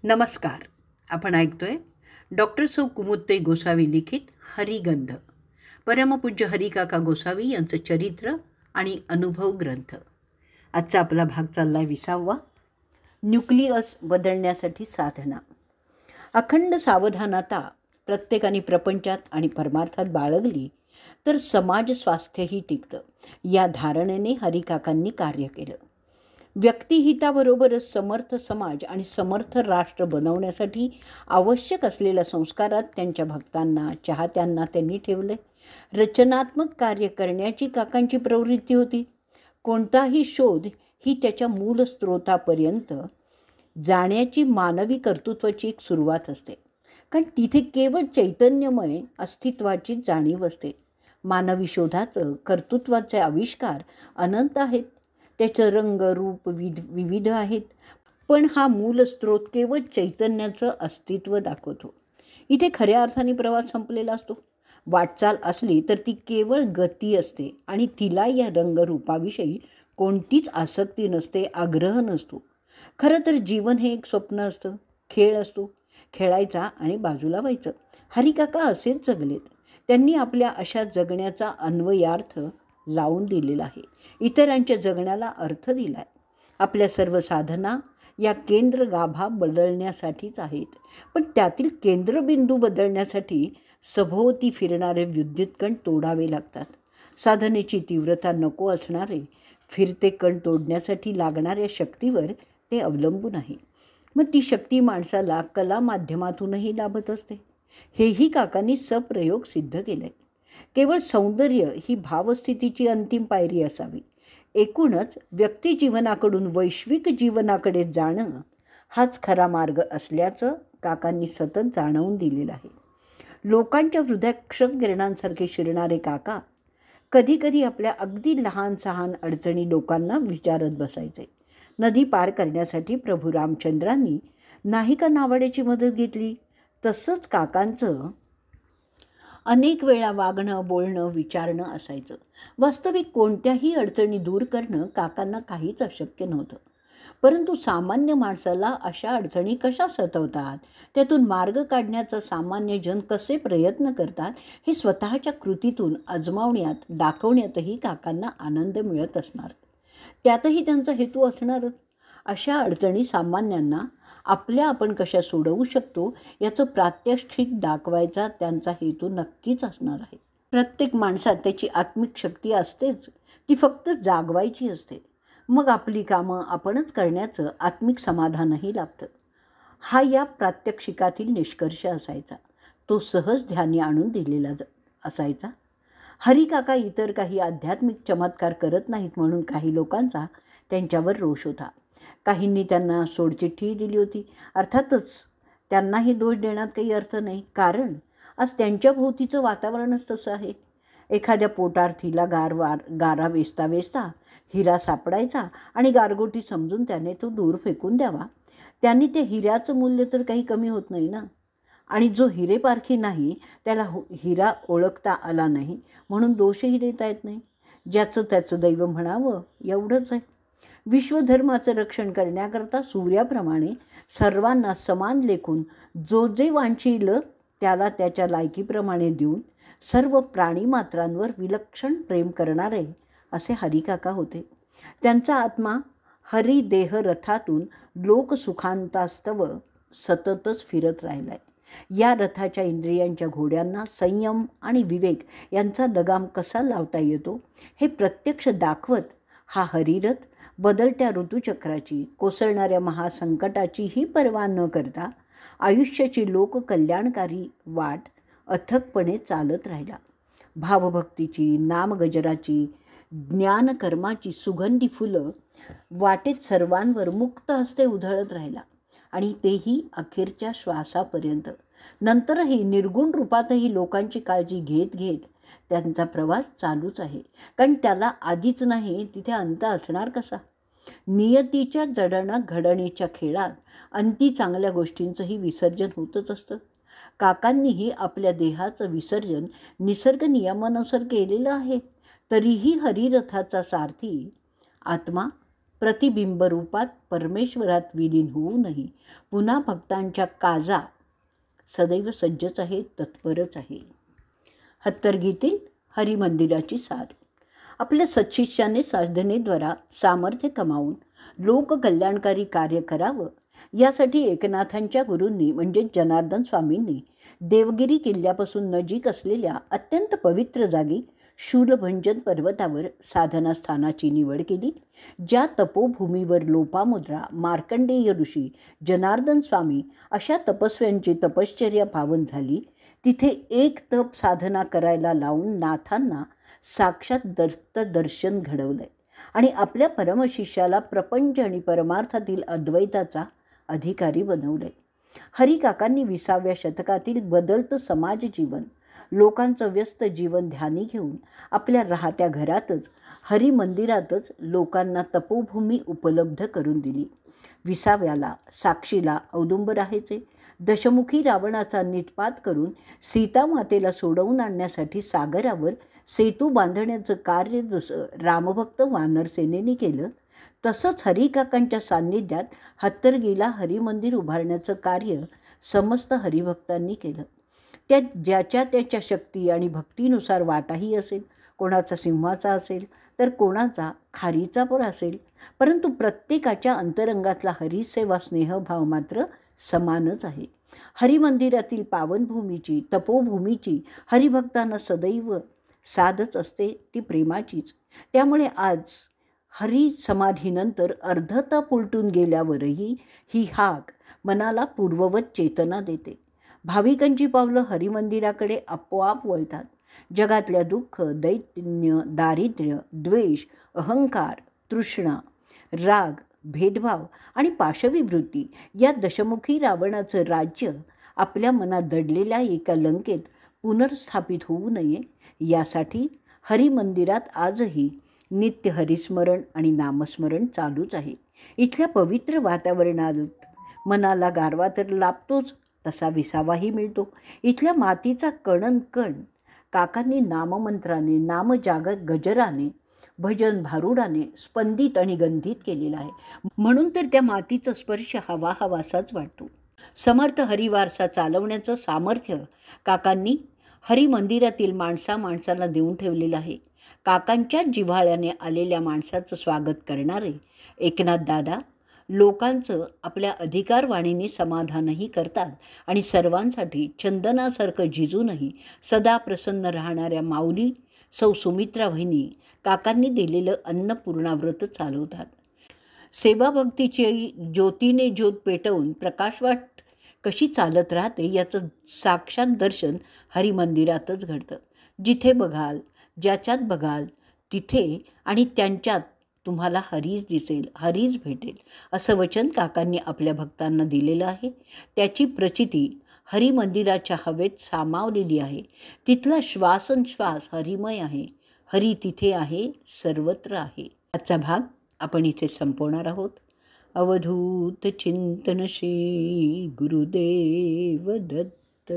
नमस्कार. आपण ऐकतोय डॉक्टर सौ कुमुदताई गोसावी लिखित हरिगंध, परमपूज्य हरिकाका गोसावी यांचं चरित्र आणि अनुभव ग्रंथ. आजचा आपला भाग चाललाय 20वा. न्यूक्लियस बदलण्यासाठी साधना. अखंड सावधानता प्रत्येकाने प्रपंचात आणि परमार्थात बाळगली तर समाज स्वास्थ्यही टिकतं, या धारणेने हरिकाकांनी कार्य केलं. व्यक्तिहिताबरोबरच समर्थ समाज आणि समर्थ राष्ट्र बनवण्यासाठी आवश्यक असलेल्या संस्कारात त्यांच्या भक्तांना, चाहत्यांना त्यांनी ठेवले. रचनात्मक कार्य करण्याची काकांची प्रवृत्ती होती. कोणताही शोध ही त्याच्या मूल स्रोतापर्यंत जाण्याची मानवी कर्तृत्वाची एक सुरुवात असते, कारण तिथे केवळ चैतन्यमय अस्तित्वाची जाणीव असते. मानवी शोधाचं कर्तृत्वाचे आविष्कार अनंत आहेत, त्याचं रंग रूप विविध आहेत, पण हा मूल स्रोत केवळ चैतन्याचं अस्तित्व दाखवतो. इथे खऱ्या अर्थाने प्रवास संपलेला असतो. वाटचाल असली तर ती केवळ गती असते आणि तिला या रंगरूपाविषयी कोणतीच आसक्ती नसते, आग्रह नसतो. खरं तर जीवन हे एक स्वप्न असतं, खेळ असतो, खेळायचा आणि बाजूला व्हायचं. हरिकाका असेच जगलेत. त्यांनी आपल्या अशा जगण्याचा अन्वयार्थ लावून दिलेला आहे, इतरांच्या जगण्याला अर्थ दिला आहे. आपल्या सर्व साधना या केंद्र गाभा बदलण्यासाठीच आहेत, पण त्यातील केंद्रबिंदू बदलण्यासाठी सभोवती फिरणारे विद्युतकण तोडावे लागतात. साधनेची तीव्रता नको असणारे फिरते कण तोडण्यासाठी लागणाऱ्या शक्तीवर ते अवलंबून आहे. मग ती शक्ती माणसाला कला माध्यमातूनही लाभत असते. हेही काकांनी सप्रयोग सिद्ध केले. केवळ सौंदर्य ही भावस्थितीची अंतिम पायरी असावी. एकूणच व्यक्तिजीवनाकडून वैश्विक जीवनाकडे जाणं हाच खरा मार्ग असल्याचं काकांनी सतत जाणवून दिलेलं आहे. लोकांच्या हृदयाक्षम किरणांसारखे शिरणारे काका कधीकधी आपल्या अगदी लहान सहान अडचणी लोकांना विचारत बसायचे. नदी पार करण्यासाठी प्रभू रामचंद्रांनी नाही का नावाड्याची मदत घेतली, तसंच काकांचं अनेक वेळा वागणं, बोलणं, विचारणं असायचं. वास्तविक कोणत्याही अडचणी दूर करणं काकांना काहीच अशक्य नव्हतं. परंतु सामान्य माणसाला अशा अडचणी कशा सतवतात, त्यातून मार्ग काढण्याचा सामान्य जन कसे प्रयत्न करतात, हे स्वतःच्या कृतीतून आजमावण्यात, दाखवण्यातही काकांना आनंद मिळत असणार. त्यातही त्यांचा हेतू असणारच. अशा अडचणी सामान्यांना आपण कशा सोडवू शकतो याचं प्रात्यक्षिक दाखवायचा त्यांचा हेतू नक्कीच असणार आहे. प्रत्येक माणसात त्याची आत्मिक शक्ती असतेच, ती फक्त जागवायची असते. मग आपली कामं आपणच करण्याचं आत्मिक समाधानही लाभतं. हा या प्रात्यक्षिकातील निष्कर्ष असायचा. तो सहज ध्यानी आणून दिलेला असायचा. हरिकाका इतर काही आध्यात्मिक चमत्कार करत नाहीत म्हणून काही लोकांचा त्यांच्यावर रोष होता. काहींनी त्यांना सोडचिठ्ठी दिली होती. अर्थातच त्यांनाही दोष देण्यात काही अर्थ नाही, कारण आज त्यांच्या भोवतीचं वातावरणच तसं आहे. एखाद्या पोटार्थीला गारा वेचता वेचता हिरा सापडायचा आणि गारगोटी समजून त्याने तो दूर फेकून द्यावा. त्यांनी त्या हिऱ्याचं मूल्य तर काही कमी होत नाही ना. आणि जो हिरेपारखी नाही त्याला हिरा ओळखता आला नाही म्हणून दोषही देता येत नाही. ज्याचं त्याचं दैव म्हणावं एवढंच आहे. विश्वधर्माचं रक्षण करण्याकरता सूर्याप्रमाणे सर्वांना समान लेखून जो जे वांछील त्याला त्याच्या लायकीप्रमाणे देऊन सर्व प्राणीमात्रांवर विलक्षण प्रेम करणारे असे हरिकाका होते. त्यांचा आत्मा हरिदेह रथातून लोकसुखांतास्तव सततच फिरत राहिला आहे. या रथाच्या इंद्रियांच्या घोड्यांना संयम आणि विवेक यांचा लगाम कसा लावता येतो हे प्रत्यक्ष दाखवत हा हरिरथ बदलत्या ऋतुचक्राची, कोसळणाऱ्या महासंकटाचीही पर्वा न करता आयुष्याची लोककल्याणकारी वाट अथकपणे चालत राहिला. भावभक्तीची, नामगजराची, ज्ञानकर्माची सुगंधी फुलं वाटेत सर्वांवर मुक्त हस्ते उधळत राहिला आणि तेही अखेरच्या श्वासापर्यंत. नंतरही निर्गुण रूपातही लोकांची काळजी घेत घेत त्यांचा प्रवास चालूच आहे, कारण त्याला आधीच नाही तिथे अंत असणार कसा. नियतीच्या जडणघडणीच्या खेळात अंती चांगल्या गोष्टींचंही विसर्जन होतच असतं. काकांनीही आपल्या देहाचं विसर्जन निसर्ग नियमानुसार केलेलं आहे. तरीही हरिरथाचा सारथी आत्मा प्रतिबिंब रूपात परमेश्वरात विलीन होऊनही पुन्हा भक्तांच्या काजा सदैव सज्जच आहे, तत्परच आहे. हत्तरगीतील हरिमंदिराची साध. आपल्या सत्शिष्याने साधनेद्वारा सामर्थ्य कमावून लोककल्याणकारी कार्य करावं यासाठी एकनाथांच्या गुरूंनी म्हणजे जनार्दन स्वामींनी देवगिरी किल्ल्यापासून नजीक असलेल्या अत्यंत पवित्र जागी शूलभंजन पर्वतावर साधना स्थानाची निवड केली. ज्या तपोभूमीवर लोपामुद्रा, मार्कंडेय ऋषी, जनार्दन स्वामी अशा तपस्व्यांची तपश्चर्या पावन झाली, तिथे एक तप साधना करायला लावून नाथांना साक्षात दत्तदर्शन घडवलंय आणि आपल्या परमशिष्याला प्रपंच आणि परमार्थातील अद्वैताचा अधिकारी बनवलंय. हरिकाकांनी 20व्या शतकातील बदलतं समाज जीवन, लोकांचं व्यस्त जीवन ध्यानी घेऊन आपल्या राहत्या घरातच, हरिमंदिरातच लोकांना तपोभूमी उपलब्ध करून दिली. 20व्याला साक्षीला औदुंब राहायचे. दशमुखी रावणाचा नितपात करून सीतामातेला सोडवून आणण्यासाठी सागरावर सेतू बांधण्याचं कार्य जसं रामभक्त वानरसेनेने केलं, तसंच हरिकाकांच्या सान्निध्यात हत्तरगीला हरिमंदिर उभारण्याचं कार्य समस्त हरिभक्तांनी केलं. त्या ज्याच्या त्याच्या शक्ती आणि भक्तीनुसार वाटाही असेल. कोणाचा सिंहाचा असेल तर कोणाचा खारीचा पण असेल, परंतु प्रत्येकाच्या अंतरंगातला हरिसेवा स्नेहभाव मात्र समानच आहे. हरिमंदिरातील पावनभूमीची, तपोभूमीची हरिभक्तांना सदैव साधच असते, ती प्रेमाचीच. त्यामुळे आज हरी समाधीनंतर अर्धताप उलटून गेल्यावरही ही हाक मनाला पूर्ववत चेतना देते. भाविकांची पावलं हरिमंदिराकडे आपोआप वळतात. जगातल्या दुःख, दैन्य, दारिद्र्य, द्वेष, अहंकार, तृष्णा, राग, भेदभाव आणि पाशवी या दशमुखी रावणाचं राज्य आपल्या मनात दडलेल्या एका लंकेत पुनर्स्थापित होऊ नये यासाठी हरिमंदिरात आजही नित्य हरिस्मरण आणि नामस्मरण चालूच आहे. इथल्या पवित्र वातावरणात मनाला गारवा तर लाभतोच, तसा विसावाही मिळतो. इथल्या मातीचा कणनकण काकांनी नाममंत्राने, गजराने, भजन भारुडाने स्पंदित आणि गंधित केलेला आहे. म्हणून तर त्या मातीचा स्पर्श हवाहवासाच वाटतो. समर्थ हरिवारसा चालवण्याचं सामर्थ्य काकांनी हरिमंदिरातील माणसाला देऊन ठेवलेलं आहे. काकांच्या जिव्हाळ्याने आलेल्या माणसाचं स्वागत करणारे एकनाथ दादा लोकांचं आपल्या अधिकारवाणीने समाधानही करतात आणि सर्वांसाठी चंदनासारखं झिजूनही सदा प्रसन्न राहणाऱ्या माऊली सौ सुमित्रा वहिनी काकांनी दिलेलं अन्नपूर्णाव्रत चालवतात. सेवाभक्तीची ज्योतीने ज्योत पेटवून प्रकाशवाट कशी चालत राहते याचं साक्षात दर्शन हरिमंदिरातच घडतं. जिथे बघाल, ज्याच्यात बघाल तिथे आणि त्यांच्यात तुम्हाला हरीच दिसेल, हरीच भेटेल असं वचन काकांनी आपल्या भक्तांना दिलेलं आहे. त्याची प्रचिती हरिमंदिराच्या हवेत सामावलेली आहे. तिथला श्वासनश्वास हरिमय आहे. हरी तिथे आहे, सर्वत्र आहे. आजचा भाग आपण इथे संपवणार आहोत. अवधूत चिंतन श्री गुरुदेव दत्त.